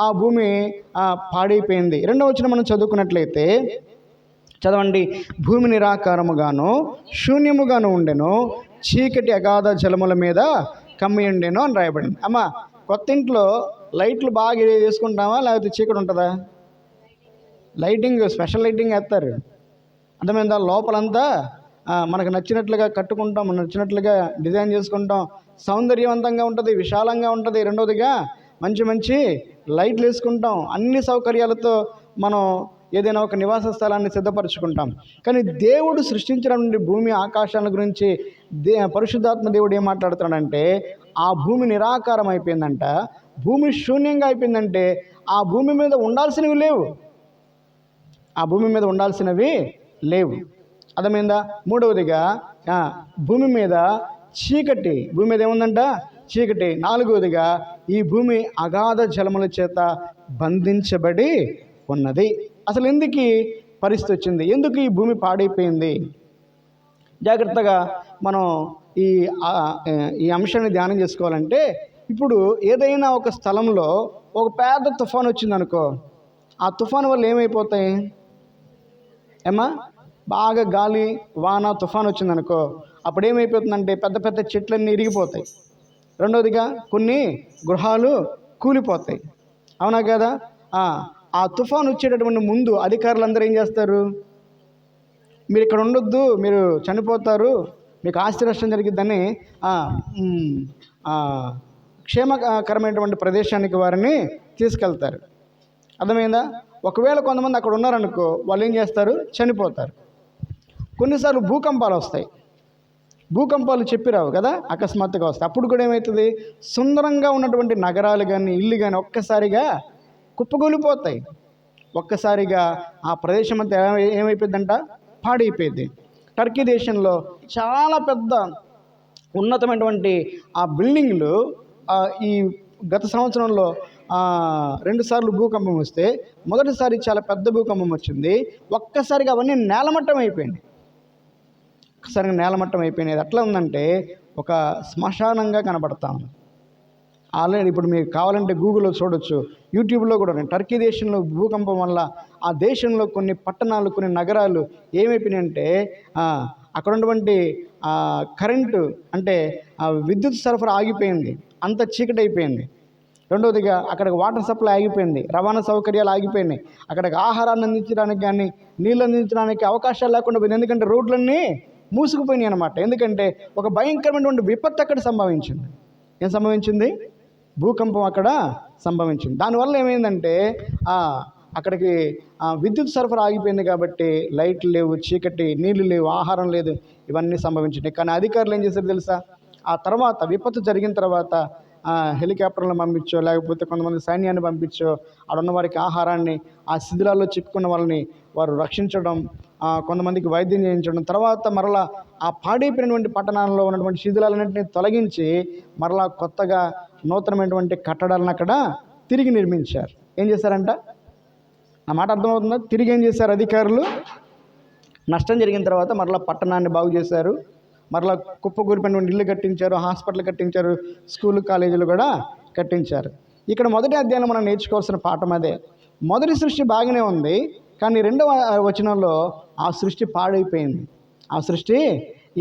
ఆ భూమి పాడైపోయింది? 2వ వచనం మనం చదువుకున్నట్లయితే చదవండి. భూమి నిరాకారముగాను శూన్యముగాను ఉండెను, చీకటి అగాధ జలముల మీద కమ్మి ఉండెను అని రాయబడింది. అమ్మ, కొత్త ఇంట్లో లైట్లు బాగా వేసుకుంటామా లేకపోతే చీకటి ఉంటుందా? లైటింగ్, స్పెషల్ లైటింగ్ వేస్తారు. అర్థమైందా? లోపలంతా మనకు నచ్చినట్లుగా కట్టుకుంటాం, నచ్చినట్లుగా డిజైన్ చేసుకుంటాం, సౌందర్యవంతంగా ఉంటుంది, విశాలంగా ఉంటుంది. రెండవదిగా మంచి మంచి లైట్లు వేసుకుంటాం, అన్ని సౌకర్యాలతో మనం ఏదైనా ఒక నివాస స్థలాన్ని సిద్ధపరచుకుంటాం. కానీ దేవుడు సృష్టించిన నుండి భూమి ఆకాశాల గురించి పరిశుద్ధాత్మ దేవుడు ఏం మాట్లాడుతున్నాడంటే, ఆ భూమి నిరాకారం అయిపోయిందంట, భూమి శూన్యంగా అయిపోయిందంటే ఆ భూమి మీద ఉండాల్సినవి లేవు. ఆ భూమి మీద ఉండాల్సినవి లేవు. అర్థమైందా? మూడవదిగా భూమి మీద చీకటి, భూమి మీద ఏముందంట? చీకటి. నాలుగవదిగా ఈ భూమి అగాధ జలముల చేత బంధించబడి ఉన్నది. అసలు ఎందుకు పరిస్థితి వచ్చింది? ఎందుకు ఈ భూమి పాడైపోయింది? జాగ్రత్తగా మనం ఈ అంశాన్ని ధ్యానం చేసుకోవాలంటే, ఇప్పుడు ఏదైనా ఒక స్థలంలో ఒక పెద్ద తుఫాను వచ్చిందనుకో, ఆ తుఫాను వల్ల ఏమైపోతాయి ఏమా? బాగా గాలి, వాన, తుఫాను వచ్చిందనుకో, అప్పుడు ఏమైపోతుందంటే పెద్ద పెద్ద చెట్లన్నీ ఇరిగిపోతాయి. రెండవదిగా కొన్ని గృహాలు కూలిపోతాయి. అవునా కదా? ఆ తుఫాను వచ్చేటటువంటి ముందు అధికారులందరూ ఏం చేస్తారు? మీరు ఇక్కడ ఉండొద్దు, మీరు చనిపోతారు, మీకు ఆస్తి నష్టం జరిగిద్దని క్షేమకరమైనటువంటి ప్రదేశానికి వారిని తీసుకెళ్తారు. అర్థమైందా? ఒకవేళ కొంతమంది అక్కడ ఉన్నారనుకో, వాళ్ళు ఏం చేస్తారు? చనిపోతారు. కొన్నిసార్లు భూకంపాలు వస్తాయి. భూకంపాలు చెప్పిరావు కదా, అకస్మాత్తుగా వస్తాయి. అప్పుడు కూడా ఏమవుతుంది? సుందరంగా ఉన్నటువంటి నగరాలు కానీ ఇల్లు కానీ ఒక్కసారిగా కుప్పగొలిపోతాయి. ఒక్కసారిగా ఆ ప్రదేశం అంతా ఏమైపోయిందంట? పాడైపోయింది. టర్కీ దేశంలో చాలా పెద్ద ఉన్నతమైనటువంటి ఆ బిల్డింగ్లు ఈ గత సంవత్సరంలో 2 సార్లు భూకంపం వస్తే మొదటిసారి చాలా పెద్ద భూకంపం వచ్చింది. ఒక్కసారిగా అవన్నీ నేలమట్టం అయిపోయింది. ఒక్కసారిగా నేలమట్టం అయిపోయినాయి. అది ఎట్లా ఉందంటే ఒక శ్మశానంగా కనబడతా ఉంది. ఆల్రెడీ ఇప్పుడు మీకు కావాలంటే గూగుల్లో చూడొచ్చు, యూట్యూబ్లో కూడా. టర్కీ దేశంలో భూకంపం వల్ల ఆ దేశంలో కొన్ని పట్టణాలు, కొన్ని నగరాలు ఏమైపోయినాయంటే అక్కడ ఉన్నటువంటి కరెంటు అంటే విద్యుత్ సరఫరా ఆగిపోయింది. అంత చీకటి అయిపోయింది. రెండవదిగా అక్కడికి వాటర్ సప్లై ఆగిపోయింది, రవాణా సౌకర్యాలు ఆగిపోయినాయి, అక్కడికి ఆహారాన్ని అందించడానికి కానీ నీళ్ళు అందించడానికి అవకాశాలు లేకుండా పోయింది. ఎందుకంటే రోడ్లన్నీ మూసుకుపోయినాయి అన్నమాట. ఎందుకంటే ఒక భయంకరమైనటువంటి విపత్తు అక్కడ సంభవించింది. ఏం సంభవించింది? భూకంపం అక్కడ సంభవించింది. దానివల్ల ఏమైందంటే అక్కడికి విద్యుత్ సరఫరా ఆగిపోయింది. కాబట్టి లైట్లు లేవు, చీకటి, నీళ్లు లేవు, ఆహారం లేదు, ఇవన్నీ సంభవించినాయి. కానీ అధికారులు ఏం చేశారు తెలుసా? ఆ తర్వాత విపత్తు జరిగిన తర్వాత హెలికాప్టర్లను పంపించో, లేకపోతే కొంతమంది సైన్యాన్ని పంపించో, అక్కడున్న వారికి ఆహారాన్ని, ఆ శిథిలాల్లో చిక్కుకున్న వాళ్ళని వారు రక్షించడం, కొంతమందికి వైద్యం చేయించడం, తర్వాత మరలా ఆ పాడైపోయినటువంటి పట్టణాల్లో ఉన్నటువంటి శిథిలాలన్నింటినీ తొలగించి మరలా కొత్తగా నూతనమైనటువంటి కట్టడాలను అక్కడ తిరిగి నిర్మించారు. ఏం చేశారంట? నా మాట అర్థమవుతుందా? తిరిగి ఏం చేశారు అధికారులు? నష్టం జరిగిన తర్వాత మరలా పట్టణాన్ని బాగు చేశారు, మరలా కుప్పకూలిపోయినటువంటి ఇల్లు కట్టించారు, హాస్పిటల్ కట్టించారు, స్కూలు కాలేజీలు కూడా కట్టించారు. ఇక్కడ మొదటి అధ్యాయంలో మనం నేర్చుకోవాల్సిన పాఠం అదే. మొదటి సృష్టి బాగానే ఉంది, కానీ 2వ వచనంలో ఆ సృష్టి పాడైపోయింది. ఆ సృష్టి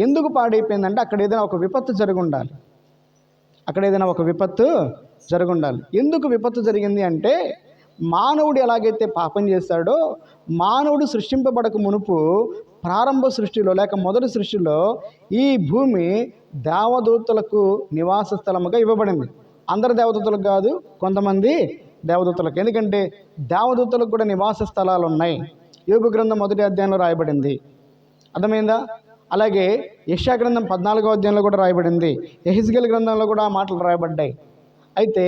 ఎందుకు పాడైపోయిందంటే అక్కడ ఏదైనా ఒక విపత్తు జరిగి ఉండాలి. ఎందుకు విపత్తు జరిగింది అంటే, మానవుడు ఎలాగైతే పాపం చేశాడో, మానవుడు సృష్టింపబడక మునుపు ప్రారంభ సృష్టిలో లేక మొదటి సృష్టిలో ఈ భూమి దేవదూతలకు నివాస స్థలముగా ఇవ్వబడింది. అందరు దేవదూతలకు కాదు, కొంతమంది దేవదూతలకు. ఎందుకంటే దేవదూతలకు కూడా నివాస స్థలాలు ఉన్నాయి. యోబు గ్రంథం 1వ అధ్యాయంలో రాయబడింది. అర్థమైందా? అలాగే యెషయా గ్రంథం 14వ అధ్యాయంలో కూడా రాయబడింది. యెహెజ్కేలు గ్రంథంలో కూడా ఆ మాటలు రాయబడ్డాయి. అయితే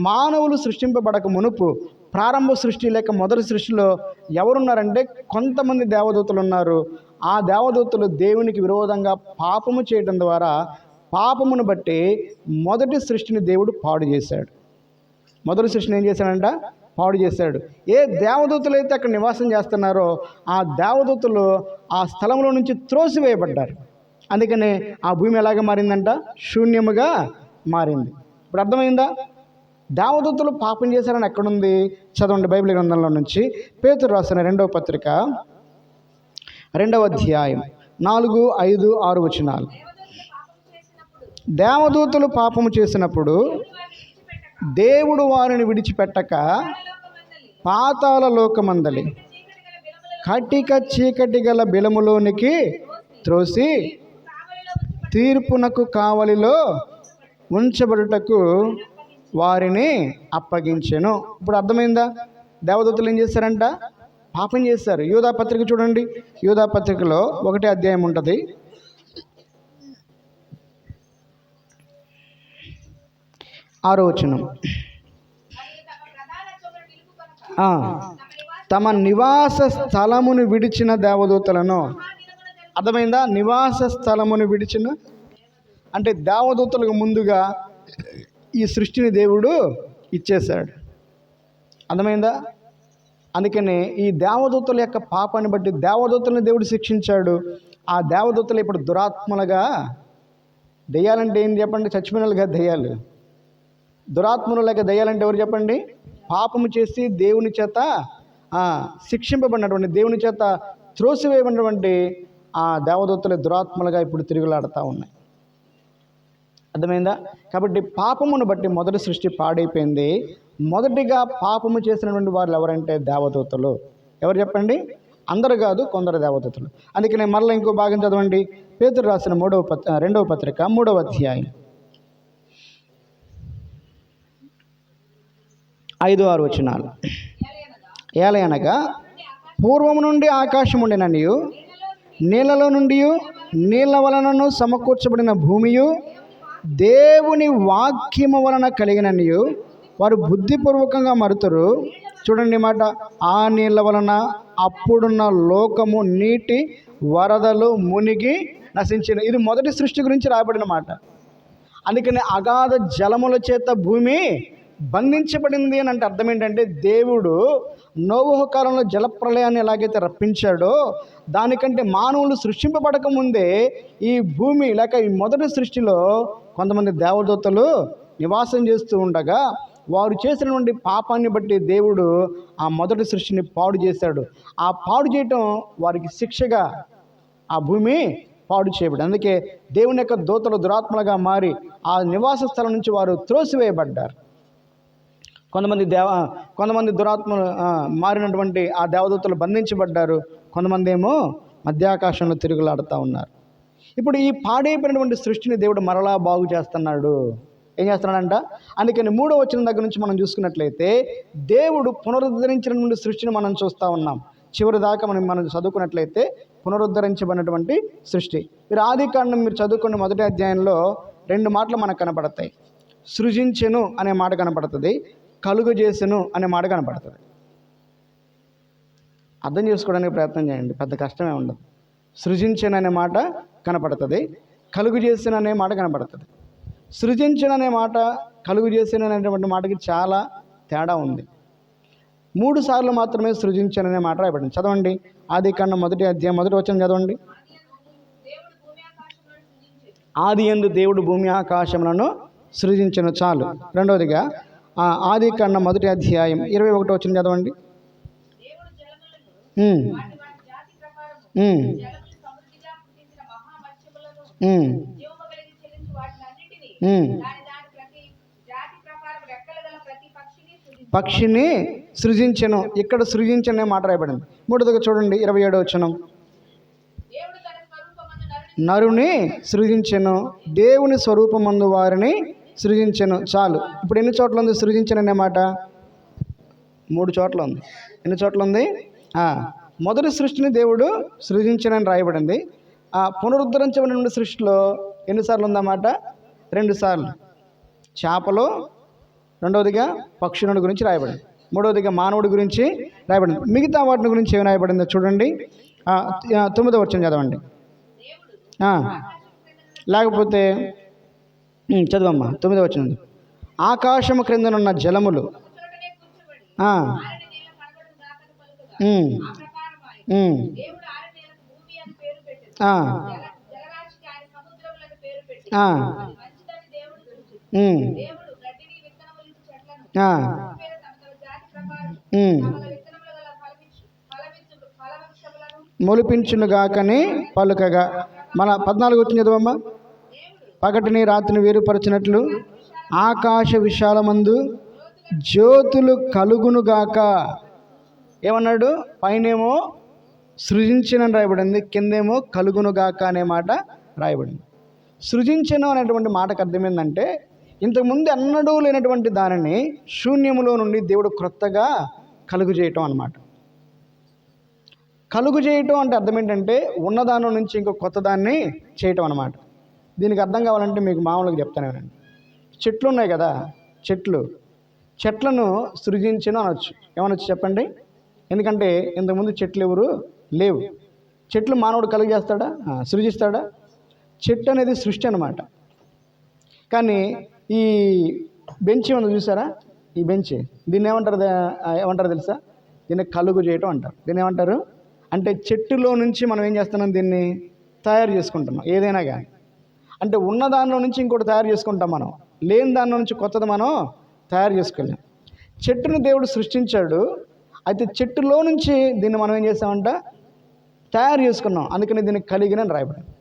మానవులు సృష్టింపబడక మునుపు ప్రారంభ సృష్టి లేక మొదటి సృష్టిలో ఎవరున్నారంటే కొంతమంది దేవదూతలు ఉన్నారు. ఆ దేవదూతలు దేవునికి విరోధంగా పాపము చేయడం ద్వారా పాపమును బట్టి మొదటి సృష్టిని దేవుడు పాడు చేశాడు. మొదటి సృష్టిని ఏం చేశాడంట? పాడు చేశాడు. ఏ దేవదూతలు అయితే అక్కడ నివాసం చేస్తున్నారో ఆ దేవదూతలు ఆ స్థలంలో నుంచి త్రోసివేయబడ్డారు. అందుకనే ఆ భూమి ఎలాగ మారిందంట? శూన్యముగా మారింది. ఇప్పుడు అర్థమైందా? దేవదూతలు పాపం చేశారని ఎక్కడుంది? చదవండి బైబిల్ గ్రంథంలో నుంచి. పేతురు రాసిన 2వ పత్రిక 2వ అధ్యాయం 4, 5, 6 వచనాలు. దేవదూతలు పాపము చేసినప్పుడు దేవుడు వారిని విడిచిపెట్టక పాతాళ లోకమందలి కటిక చీకటి గల బిలములోనికి త్రోసి తీర్పునకు కావలిలో ఉంచబడుటకు వారిని అప్పగించెను. ఇప్పుడు అర్థమైందా? దేవదూతలు ఏం చేశారంట? పాపం చేశారు. యూదా పత్రిక చూడండి. యూదా పత్రికలో 1వ అధ్యాయం ఉంటుంది. 6వ వచనం. తమ నివాస స్థలమును విడిచిన దేవదూతలను. అర్థమైందా? నివాస స్థలమును విడిచిన అంటే దేవదూతలకు ముందుగా ఈ సృష్టిని దేవుడు ఇచ్చేశాడు. అర్థమైందా? అందుకనే ఈ దేవదూతల యొక్క పాపాన్ని బట్టి దేవదూతలను దేవుడు శిక్షించాడు. ఆ దేవదూతలు ఇప్పుడు దురాత్మలుగా, దెయ్యాలంటే ఏం చెప్పండి? చచ్చిపోయినలుగా దెయ్యాలు. దురాత్మలు లేక దెయ్యాలంటే ఎవరు చెప్పండి? పాపము చేసి దేవుని చేత శిక్షింపబడినటువంటి, దేవుని చేత త్రోసివేయబడినటువంటి ఆ దేవదూతలు దురాత్మలుగా ఇప్పుడు తిరుగులాడుతూ ఉన్నాయి. అర్థమైందా? కాబట్టి పాపమును బట్టి మొదటి సృష్టి పాడైపోయింది. మొదటిగా పాపము చేసినటువంటి వారు ఎవరంటే దేవదూతలు. ఎవరు చెప్పండి? అందరు కాదు, కొందరు దేవదూతలు. అందుకనే మరలా ఇంకో భాగం చదవండి. పేతురు రాసిన 2వ పత్రిక 3వ అధ్యాయం 5, 6 వచనాలు. ఏలయనగా పూర్వము నుండి ఆకాశముండిననియు నీళ్ళలో నుండి నీళ్ళ వలనను సమకూర్చబడిన భూమియు దేవుని వాక్యము వలన కలిగిననియు వారు బుద్ధిపూర్వకంగా మరుతురు. చూడండి మాట. ఆ నీళ్ళ వలన అప్పుడున్న లోకము నీటి వరదలు మునిగి నశించిన. ఇది మొదటి సృష్టి గురించి రాయబడిన మాట. అందుకని అగాధ జలముల చేత భూమి బంధించబడింది అని అంటే అర్థం ఏంటంటే, దేవుడు నోవహు కాలంలో జలప్రలయాన్ని ఎలాగైతే రప్పించాడో, దానికంటే మానవులు సృష్టింపబడక ముందే ఈ భూమి లేక ఈ మొదటి సృష్టిలో కొంతమంది దేవదూతలు నివాసం చేస్తూ ఉండగా, వారు చేసినటువంటి పాపాన్ని బట్టి దేవుడు ఆ మొదటి సృష్టిని పాడు చేశాడు. ఆ పాడు చేయటం వారికి శిక్షగా ఆ భూమి పాడు చేయబడి, అందుకే దేవుని యొక్క దూతలు దురాత్మలుగా మారి ఆ నివాస స్థలం నుంచి వారు త్రోసివేయబడ్డారు. కొంతమంది దురాత్మలు మారినటువంటి ఆ దేవదూతలు బంధించబడ్డారు. కొంతమంది ఏమో మధ్యాకాశంలో తిరుగులాడుతూ ఉన్నారు. ఇప్పుడు ఈ పాడైపోయినటువంటి సృష్టిని దేవుడు మరలా బాగు చేస్తున్నాడు. ఏం చేస్తున్నాడంట? అందుకని 3వ వచనం దగ్గర నుంచి మనం చూసుకున్నట్లయితే, దేవుడు పునరుద్ధరించినటువంటి సృష్టిని మనం చూస్తూ ఉన్నాం. చివరి దాకా మనం చదువుకున్నట్లయితే పునరుద్ధరించబడినటువంటి సృష్టి. మీరు ఆదికాండం మీరు చదువుకున్న మొదటి అధ్యాయంలో 2 మాటలు మనకు కనపడతాయి. సృజించెను అనే మాట కనపడుతుంది, కలుగు చేసెను అనే మాట కనపడుతుంది. అర్థం చేసుకోవడానికి ప్రయత్నం చేయండి, పెద్ద కష్టమే ఉండదు. సృజించెను అనే మాట కనపడుతుంది, కలుగు చేసెను అనే మాట కనపడుతుంది. సృజించెను అనే మాట, కలుగు చేసెను అనేటువంటి మాటకి చాలా తేడా ఉంది. 3 సార్లు మాత్రమే సృజించెను అనే మాట రాయబడింది. చదవండి, ఆదికాండం మొదటి అధ్యాయం మొదటి వచనం చదవండి. ఆదియందు దేవుడు భూమి ఆకాశములను సృజించెను. చాలు. రెండవదిగా ఆదికాండం మొదటి అధ్యాయం 21వ వచనం చదవండి. పక్షిని సృజించెను. ఇక్కడ సృజించనే మాట రాయబడింది. 3వ చూడండి, 27వ వచనం. నరుని సృజించెను, దేవుని స్వరూపమందు వారిని సృజించెను. చాలు. ఇప్పుడు ఎన్ని చోట్ల ఉంది సృజించెను అనే మాట? 3 చోట్ల ఉంది. ఎన్ని చోట్ల ఉంది? మొదటి సృష్టిని దేవుడు సృజించెనని రాయబడింది. పునరుద్ధరించబడిన సృష్టిలో ఎన్నిసార్లు ఉందన్నమాట? 2 సార్లు. చేపలో, రెండవదిగా పక్షుల గురించి రాయబడింది, మూడవదిగా మానవుడి గురించి రాయబడింది. మిగతా వాటిని గురించి ఏమి రాయబడిందో చూడండి. 9వ వచనం చదవండి. లేకపోతే చదవమ్మా, 9వ వచనం. ఆకాశము క్రిందనున్న జలములు మొలిపించునుగాకని పలుకగా. మన 14 వచ్చిన చదవమ్మా. పగటిని రాత్రిని వేరుపరచినట్లు ఆకాశ విశాలమందు జ్యోతులు కలుగునుగాక. ఏమన్నాడు? పైనేమో సృజించినని రాయబడింది, కిందేమో కలుగునుగాక అనే మాట రాయబడింది. సృజించను అనేటువంటి మాటకు అర్థం ఏంటంటే, ఇంతకుముందు ఎన్నడూ లేనటువంటి దానిని శూన్యములో నుండి దేవుడు క్రొత్తగా కలుగు చేయటం అన్నమాట. కలుగు చేయటం అంటే అర్థం ఏంటంటే, ఉన్నదాని నుంచి ఇంకో కొత్త దాన్ని చేయటం అన్నమాట. దీనికి అర్థం కావాలంటే మీకు మామూలుగా చెప్తాను వినండి. చెట్లు ఉన్నాయి కదా, చెట్లను సృజించను అనొచ్చు. ఏమనొచ్చు చెప్పండి? ఎందుకంటే ఇంతకుముందు చెట్లు ఎవరు లేవు. చెట్లు మానవుడు కలుగు చేస్తాడా? సృజిస్తాడా? చెట్టు అనేది సృష్టి అన్నమాట. కానీ ఈ బెంచ్ ఉంది చూసారా, ఈ బెంచ్, దీన్ని ఏమంటారు తెలుసా? దీన్ని కలుగు చేయటం అంటారు. దీన్ని ఏమంటారు అంటే, చెట్టులో నుంచి మనం ఏం చేస్తున్నాం? దీన్ని తయారు చేసుకుంటున్నాం. ఏదైనా కానీ అంటే ఉన్న దానిలో నుంచి ఇంకోటి తయారు చేసుకుంటాం మనం, లేని దానిలో నుంచి కొత్తది మనం తయారు చేసుకోలేం. చెట్టును దేవుడు సృష్టించాడు, అయితే చెట్టులో నుంచి దీన్ని మనం ఏం చేస్తామంట? తయారు చేసుకున్నాం. అందుకని దీన్ని కలిగిన రాయబడింది.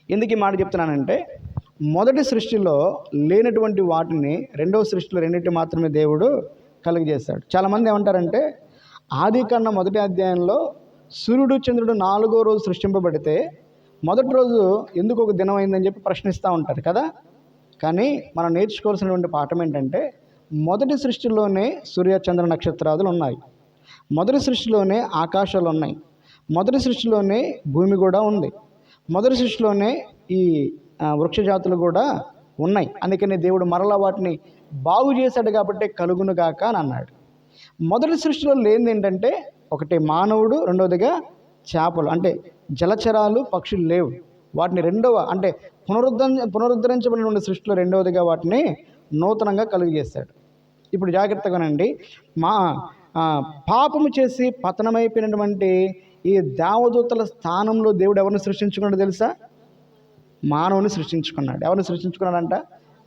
ఎందుకు ఈ మాట చెప్తున్నానంటే, మొదటి సృష్టిలో లేనటువంటి వాటిని రెండవ సృష్టిలో రెండింటి మాత్రమే దేవుడు కలుగజేశాడు. చాలామంది ఏమంటారంటే, ఆదికాండం మొదటి అధ్యాయంలో సూర్యుడు చంద్రుడు 4వ రోజు సృష్టింపబడితే మొదటి రోజు ఎందుకు ఒక దినం అయిందని చెప్పి ప్రశ్నిస్తూ ఉంటారు కదా. కానీ మనం నేర్చుకోవాల్సినటువంటి పాఠం ఏంటంటే, మొదటి సృష్టిలోనే సూర్య చంద్ర నక్షత్రాదులు ఉన్నాయి, మొదటి సృష్టిలోనే ఆకాశాలు ఉన్నాయి, మొదటి సృష్టిలోనే భూమి కూడా ఉంది, మొదటి సృష్టిలోనే ఈ వృక్షజాతులు కూడా ఉన్నాయి. అందుకని దేవుడు మరలా వాటిని బాగు చేశాడు కాబట్టి కలుగునుగాక అని అన్నాడు. మొదటి సృష్టిలో లేనిది ఏంటంటే, 1 మానవుడు, రెండవదిగా చేపలు అంటే జలచరాలు, పక్షులు లేవు. 2 మొదటి సృష్టిలో లేనిది ఏంటంటే, 1 మానవుడు, రెండవదిగా చేపలు అంటే జలచరాలు, పక్షులు లేవు. 3 మొదటి సృష్టిలో లేనిది ఏంటంటే, 1 మానవుడు, రెండవదిగా చేపలు అంటే జలచరాలు, పక్షులు లేవు. వాటిని అంటే పునరుద్ధరించబడినటువంటి సృష్టిలో రెండవదిగా వాటిని నూతనంగా కలుగజేశాడు. ఇప్పుడు జాగ్రత్తగానండి, పాపము చేసి పతనమైపోయినటువంటి ఈ దేవదూతల స్థానంలో దేవుడు ఎవరిని సృష్టించుకున్నాడు తెలుసా? మానవుని సృష్టించుకున్నాడు. ఎవరిని సృష్టించుకున్నాడంట?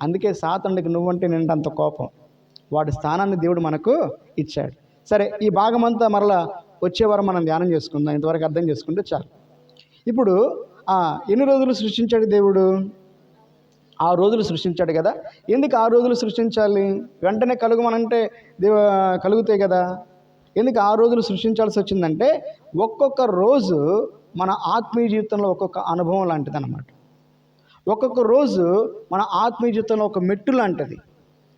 అందుకే సాతానుడికి నువ్వంటే నిండంత కోపం. వాడి స్థానాన్ని దేవుడు మనకు ఇచ్చాడు. సరే, ఈ భాగం అంతా మరలా వచ్చేవారం మనం ధ్యానం చేసుకుందాం. ఇంతవరకు అర్థం చేసుకుంటే చాలు. ఇప్పుడు ఎన్ని రోజులు సృష్టించాడు దేవుడు? 6 రోజులు సృష్టించాడు కదా. ఎందుకు 6 రోజులు సృష్టించాలి? వెంటనే కలుగుమనంటే కలుగుతాయి కదా. ఎందుకు 6 రోజులు సృష్టించాల్సి వచ్చిందంటే, ఒక్కొక్క రోజు మన ఆత్మీయ జీవితంలో ఒక్కొక్క అనుభవం లాంటిది అన్నమాట. ఒక్కొక్క రోజు మన ఆత్మీయ జీవితంలో ఒక మెట్టు లాంటిది.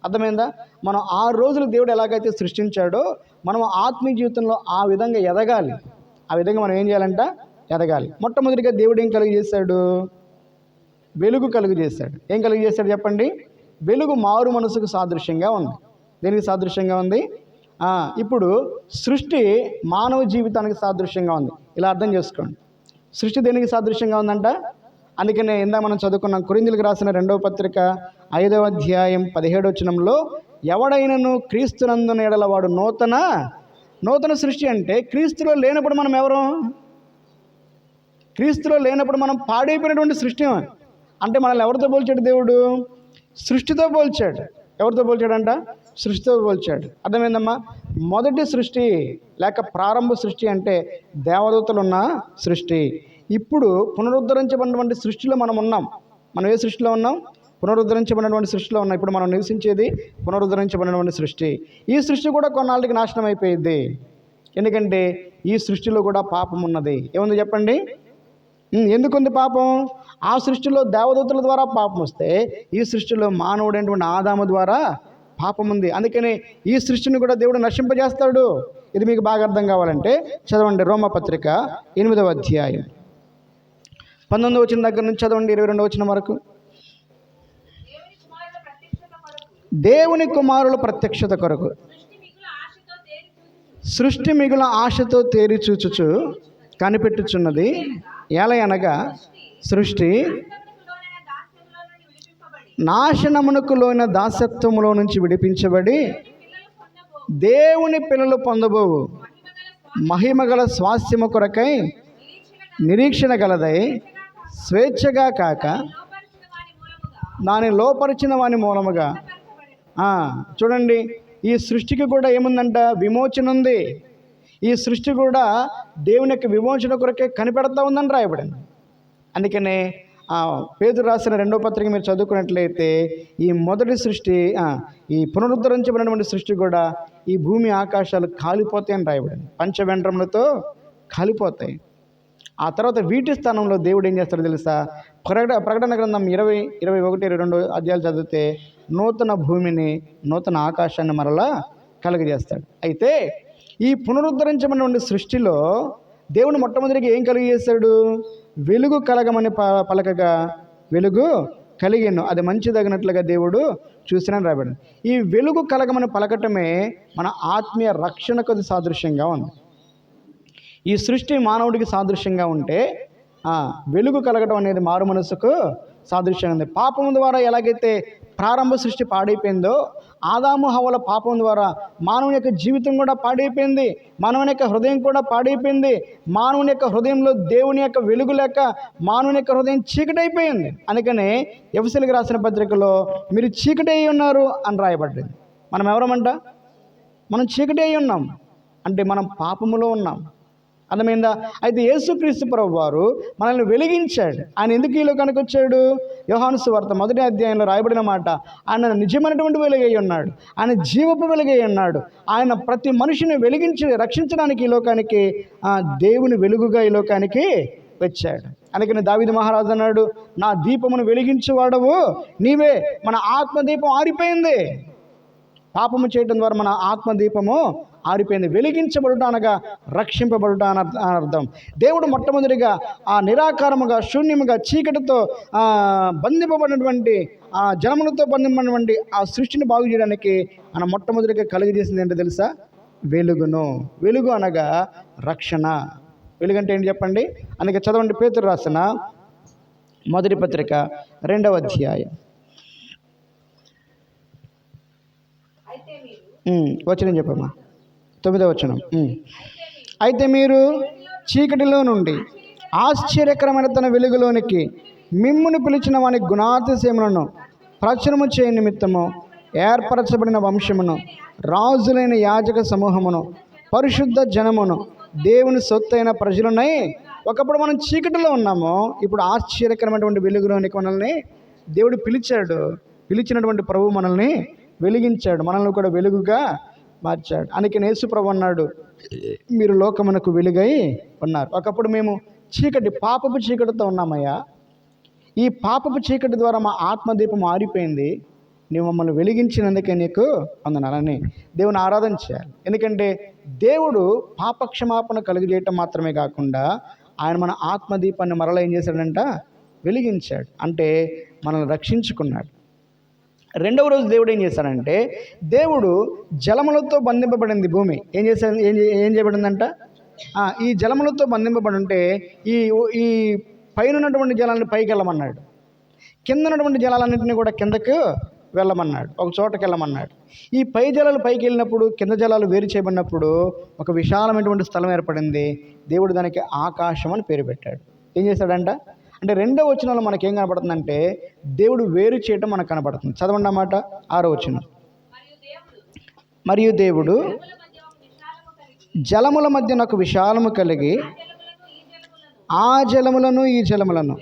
అర్థమైందా? మనం 6 రోజులు దేవుడు ఎలాగైతే సృష్టించాడో మనం ఆత్మీయ జీవితంలో ఆ విధంగా ఎదగాలి. ఆ విధంగా మనం ఏం చేయాలంట? ఎదగాలి. మొట్టమొదటిగా దేవుడు ఏం కలుగజేశాడు? వెలుగు కలుగజేశాడు. ఏం కలుగజేశాడు చెప్పండి? వెలుగు మారు మనసుకు సాదృశ్యంగా ఉంది. దేనికి సాదృశ్యంగా ఉంది? ఇప్పుడు సృష్టి మానవ జీవితానికి సాదృశ్యంగా ఉంది. ఇలా అర్థం చేసుకోండి. సృష్టి దేనికి సాదృశ్యంగా ఉందంట? అందుకనే ఇందాక మనం చదువుకున్నాం, కొరింథీయులకు రాసిన 2వ పత్రిక 5వ అధ్యాయం 17వ వచనంలో, ఎవడైనను క్రీస్తునందున ఎడల వాడు నూతన సృష్టి. అంటే క్రీస్తులో లేనప్పుడు మనం ఎవరు? క్రీస్తులో లేనప్పుడు మనం పాడైపోయినటువంటి సృష్టి. అంటే మనల్ని ఎవరితో పోల్చాడు దేవుడు? సృష్టితో పోల్చాడు. ఎవరితో పోల్చాడంట? సృష్టితో పోల్చాడు. అర్థమైందమ్మా? మొదటి సృష్టి లేక ప్రారంభ సృష్టి అంటే దేవదూతలు ఉన్న సృష్టి. ఇప్పుడు పునరుద్ధరించబడినటువంటి సృష్టిలో మనం ఉన్నాం. మనం ఏ సృష్టిలో ఉన్నాం? పునరుద్ధరించబడినటువంటి సృష్టిలో ఉన్నాం. ఇప్పుడు మనం నివసించేది పునరుద్ధరించబడినటువంటి సృష్టి. ఈ సృష్టి కూడా కొన్నాళ్ళకి నాశనం అయిపోయింది. ఎందుకంటే ఈ సృష్టిలో కూడా పాపం ఉన్నది. ఏముంది చెప్పండి? ఎందుకుంది పాపం? ఆ సృష్టిలో దేవదూతల ద్వారా పాపం వస్తే ఈ సృష్టిలో మానవుడైనటువంటి ఆదాము ద్వారా పాపం ఉంది. అందుకని ఈ సృష్టిని కూడా దేవుడు నశింపజేస్తాడు. ఇది మీకు బాగా అర్థం కావాలంటే చదవండి, రోమపత్రిక 8వ అధ్యాయం 19వ వచనం దగ్గర నుంచి చదవండి 22వ వచనం వరకు. దేవుని కుమారుల ప్రత్యక్షత కొరకు సృష్టి మిగుల ఆశతో తేరి చూచుచు కనిపెట్టుచున్నది. ఎలయనగా సృష్టి నాశనమునకు లోన దాసత్వములో నుంచి విడిపించబడి దేవుని పిల్లలు పొందబోవు మహిమగల స్వాస్థ్యము కొరకై నిరీక్షణ గలదై స్వేచ్ఛగా కాక దాన్ని లోపరిచిన వాని మూలముగా. చూడండి, ఈ సృష్టికి కూడా ఏముందంట? విమోచన ఉంది. ఈ సృష్టి కూడా దేవుని యొక్క విమోచన కొరకే కనిపెడతా ఉందని రాయబడింది. అందుకనే పేతురు రాసిన 2వ పత్రిక మీరు చదువుకున్నట్లయితే ఈ మొదటి సృష్టి, ఈ పునరుద్ధరించబడినటువంటి సృష్టి కూడా ఈ భూమి ఆకాశాలు కాలిపోతాయని రాయబడింది. పంచవెంట్రములతో కాలిపోతాయి. ఆ తర్వాత వీటి స్థానంలో దేవుడు ఏం చేస్తాడో తెలుసా? ప్రకటన గ్రంథం 20, 21, 22 అధ్యాయాలు చదివితే నూతన భూమిని నూతన ఆకాశాన్ని మరలా కలుగజేస్తాడు. అయితే ఈ పునరుద్ధరించబడినటువంటి సృష్టిలో దేవుడు మొట్టమొదటిగా ఏం కలిగజేశాడు? వెలుగు కలగమని పలకగా వెలుగు కలిగెను, అది మంచిదగినట్లుగా దేవుడు చూసినని రాబడింది. ఈ వెలుగు కలగమని పలకటమే మన ఆత్మీయ రక్షణకు అది సాదృశ్యంగా ఉంది. ఈ సృష్టి మానవుడికి సాదృశ్యంగా ఉంటే వెలుగు కలగటం అనేది మారు మనసుకు సాదృశ్యంగా ఉంది. పాపం ద్వారా ఎలాగైతే ప్రారంభ సృష్టి పాడైపోయిందో, ఆదాము హవ్వల పాపం ద్వారా మానవుని యొక్క జీవితం కూడా పాడైపోయింది. మానవుని యొక్క హృదయం కూడా పాడైపోయింది. మానవుని యొక్క హృదయంలో దేవుని యొక్క వెలుగు లేక మానవుని యొక్క హృదయం చీకటైపోయింది. అందుకనే ఎఫెసీయులకు రాసిన పత్రికలో మీరు చీకటి అయి ఉన్నారు అని రాయబడింది. మనం ఎవరమంట? మనం చీకటి అయి ఉన్నాం అంటే మనం పాపములో ఉన్నాం. అర్థమైందా? అయితే యేసుక్రీస్తు ప్రభువు వారు మనల్ని వెలిగించాడు. ఆయన ఎందుకు ఈ లోకానికి వచ్చాడు? యోహాను సువార్త 1వ అధ్యాయంలో రాయబడిన మాట, ఆయన నిజమైనటువంటి వెలుగై ఉన్నాడు. ఆయన జీవపు వెలుగై ఉన్నాడు. ఆయన ప్రతి మనిషిని వెలిగించి రక్షించడానికి ఈ లోకానికి దేవుని వెలుగుగా ఈ లోకానికి వచ్చాడు. అందుకని దావీదు మహారాజు అన్నాడు, నా దీపమును వెలిగించేవాడవు నీవే. మన ఆత్మదీపం ఆరిపోయింది. పాపము చేయడం ద్వారా మన ఆత్మదీపము ఆరిపోయింది. వెలిగించబడుట అనగా రక్షింపబడుట అని అర్థం. దేవుడు మొట్టమొదటిగా ఆ నిరాకారముగా శూన్యముగా చీకటితో బంధింపబడినటువంటి ఆ జనములతో బంధింపబడినటువంటి ఆ సృష్టిని బాగు చేయడానికి ఆయన మొట్టమొదటిగా కలుగజేసింది ఏంటో తెలుసా? వెలుగును. వెలుగు అనగా రక్షణ. వెలుగు అంటే ఏంటి చెప్పండి? అందుకే చదవండి, పేతురు రాసిన మొదటి పత్రిక 2వ అధ్యాయం వచనం చెప్పమ్మా. 9వ వచనం. అయితే మీరు చీకటిలో నుండి ఆశ్చర్యకరమైన తన వెలుగులోనికి మిమ్మును పిలిచిన వాని గుణాతిశయములను ప్రచురము చేయ నిమిత్తము ఏర్పరచబడిన వంశమును, రాజులైన యాజక సమూహమును, పరిశుద్ధ జనమును, దేవుని సొత్తైన ప్రజలునై. ఒకప్పుడు మనం చీకటిలో ఉన్నాము, ఇప్పుడు ఆశ్చర్యకరమైనటువంటి వెలుగులోనికి మనల్ని దేవుడు పిలిచాడు. పిలిచినటువంటి ప్రభువు మనల్ని వెలిగించాడు, మనల్ని కూడా వెలుగుగా మార్చాడు. అందుకని యేసు ప్రభు అన్నాడు, మీరు లోకమునకు వెలుగై ఉన్నారు. ఒకప్పుడు మేము పాపపు చీకటితో ఉన్నామయ్యా. ఈ పాపపు చీకటి ద్వారా మా ఆత్మదీపం ఆరిపోయింది. నీవు మమ్మల్ని వెలిగించినందుకే నీకు వందనాలని దేవుని ఆరాధన చేయాలి. ఎందుకంటే దేవుడు పాపక్షమాపణ కలుగజేయటం మాత్రమే కాకుండా ఆయన మన ఆత్మదీపాన్ని మరలా ఏం చేశాడంట? వెలిగించాడు. అంటే మనల్ని రక్షించుకున్నాడు. రెండవ రోజు దేవుడు ఏం చేశాడంటే, దేవుడు జలములతో బంధింపబడింది భూమి. ఏం చేయబడిందంట? ఈ జలములతో బంధింపబడి ఉంటే ఈ పైన ఉన్నటువంటి జలాలను పైకి వెళ్ళమన్నాడు, కింద ఉన్నటువంటి జలాలన్నింటినీ కూడా కిందకు వెళ్ళమన్నాడు, ఒక చోటకి వెళ్ళమన్నాడు. ఈ పై జలాలు పైకి వెళ్ళినప్పుడు కింద జలాలు వేరు చేయబడినప్పుడు ఒక విశాలమైనటువంటి స్థలం ఏర్పడింది. దేవుడు దానికి ఆకాశం అని పేరు పెట్టాడు. ఏం చేశాడంట? అంటే 2వ వచనంలో మనకేం కనపడుతుందంటే దేవుడు వేరు చేయటం మనకు కనపడుతుంది. చదవండి అన్నమాట. 6వ వచనం. మరియు దేవుడు జలముల మధ్య నాకు విశాలము కలిగి ఆ జలములను ఈ జలములను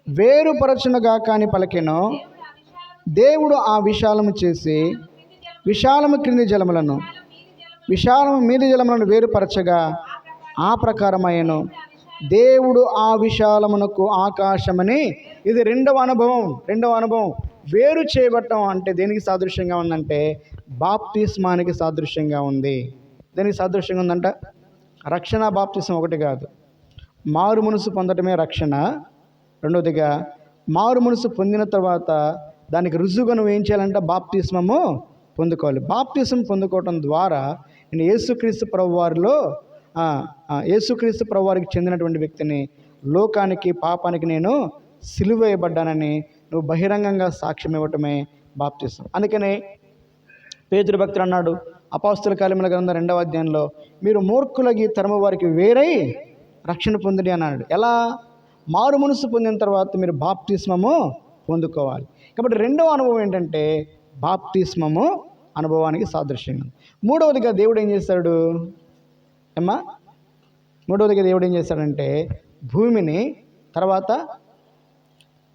వేరుపరచునుగా కాని పలికెను. దేవుడు ఆ విశాలము చేసి విశాలము క్రింది జలములను విశాలము మీది జలములను వేరుపరచగా ఆ ప్రకారమయ్యను. దేవుడు ఆ విశాలమునకు ఆకాశమని. ఇది రెండవ అనుభవం. వేరు చేయబట్టం అంటే దేనికి సాదృశ్యంగా ఉందంటే బాప్తిస్మానికి సాదృశ్యంగా ఉంది. దేనికి సాదృశ్యంగా ఉందంట? రక్షణ బాప్తిస్మం ఒకటి కాదు, మారు మనసు పొందటమే రక్షణ. రెండవదిగా మారు మనసు పొందిన తర్వాత దానికి రుజువుగా నువ్వు ఏం చేయాలంటే బాప్తిస్మము పొందుకోవాలి. బాప్తిస్మం పొందుకోవటం ద్వారా నేను యేసుక్రీస్తు ప్రభు వారికి చెందినటువంటి వ్యక్తిని, లోకానికి పాపానికి నేను సిలువ వేయబడ్డానని నువ్వు బహిరంగంగా సాక్ష్యం ఇవ్వటమే బాప్తిస్మం. అందుకనే పేతురు భక్తుడు అన్నాడు అపోస్తల కార్యముల గ్రంథం 2వ అధ్యాయంలో, మీరు మూర్ఖులకి తరము వారికి వేరై రక్షణ పొందిడి అన్నాడు. ఎలా? మారు మనసు పొందిన తర్వాత మీరు బాప్తిస్మము పొందుకోవాలి. కాబట్టి రెండవ అనుభవం ఏంటంటే బాప్తిస్మము అనుభవానికి సాదృశ్యంగా. మూడవదిగా దేవుడు ఏం చేశాడు అమ్మా? మూడవదిగా దేవుడు ఏం చేశాడంటే భూమిని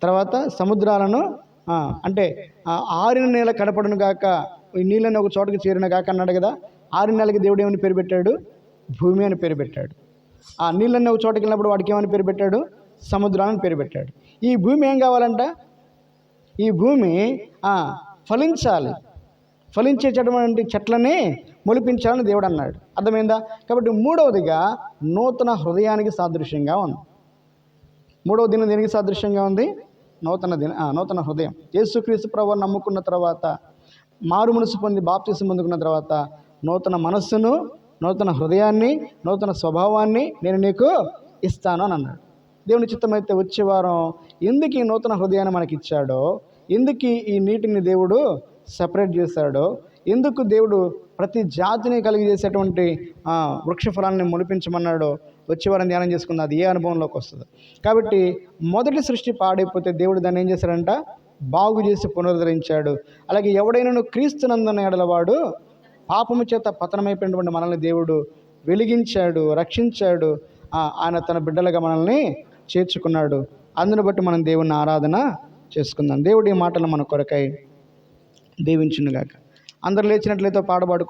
తర్వాత సముద్రాలను అంటే ఆరిన నేల కడపడును గాక, ఈ నీళ్ళని ఒక చోటకి చేరిన గాక అన్నాడు కదా. ఆరిన నెలకి దేవుడు ఏమని పేరు పెట్టాడు? భూమి అని పేరు పెట్టాడు. ఆ నీళ్ళన్నీ ఒక చోటకి వెళ్ళినప్పుడు వాడికి ఏమని పేరు పెట్టాడు? సముద్రాలని పేరు పెట్టాడు. ఈ భూమి ఏం కావాలంట? ఈ భూమి ఫలించాలి, ఫలించేటటువంటి చెట్లని మొలిపించాలని దేవుడు అన్నాడు. అర్థమైందా? కాబట్టి మూడవదిగా నూతన హృదయానికి సాదృశ్యంగా ఉంది. మూడవ దినం దేనికి సాదృశ్యంగా ఉంది? నూతన హృదయం. యేసుక్రీస్తు ప్రభువుని నమ్ముకున్న తర్వాత, మారు మనసు పొంది బాప్తిసం పొందుకున్న తర్వాత నూతన మనస్సును, నూతన హృదయాన్ని, నూతన స్వభావాన్ని నేను నీకు ఇస్తాను అని అన్నాడు. దేవుని చిత్తమైతే వచ్చే వారం ఎందుకు ఈ నూతన హృదయాన్ని మనకి ఇచ్చాడో, ఎందుకు ఈ నీటిని దేవుడు సపరేట్ చేశాడో, ఎందుకు దేవుడు ప్రతి జాతిని కలిగజేసేటువంటి వృక్ష ఫలాన్ని మొలిపించమన్నాడో వచ్చే వారం ధ్యానం చేసుకుంది. అది ఏ అనుభవంలోకి వస్తుంది. కాబట్టి మొదటి సృష్టి పాడైపోతే దేవుడు దాన్ని ఏం చేశాడంట? బాగు చేసి పునరుద్ధరించాడు. అలాగే ఎవడైనా క్రీస్తునందున ఎడలవాడు పాపము చేత పతనమైపోయినటువంటి మనల్ని దేవుడు వెలిగించాడు, రక్షించాడు. ఆయన తన బిడ్డలుగా మనల్ని చేర్చుకున్నాడు. అందును బట్టి మనం దేవుని ఆరాధన చేసుకుందాం. దేవుడి మాటలు మన కొరకై దీవించునుగాక. అందరు లేచినట్లయితే పాడబడుకుంటాం.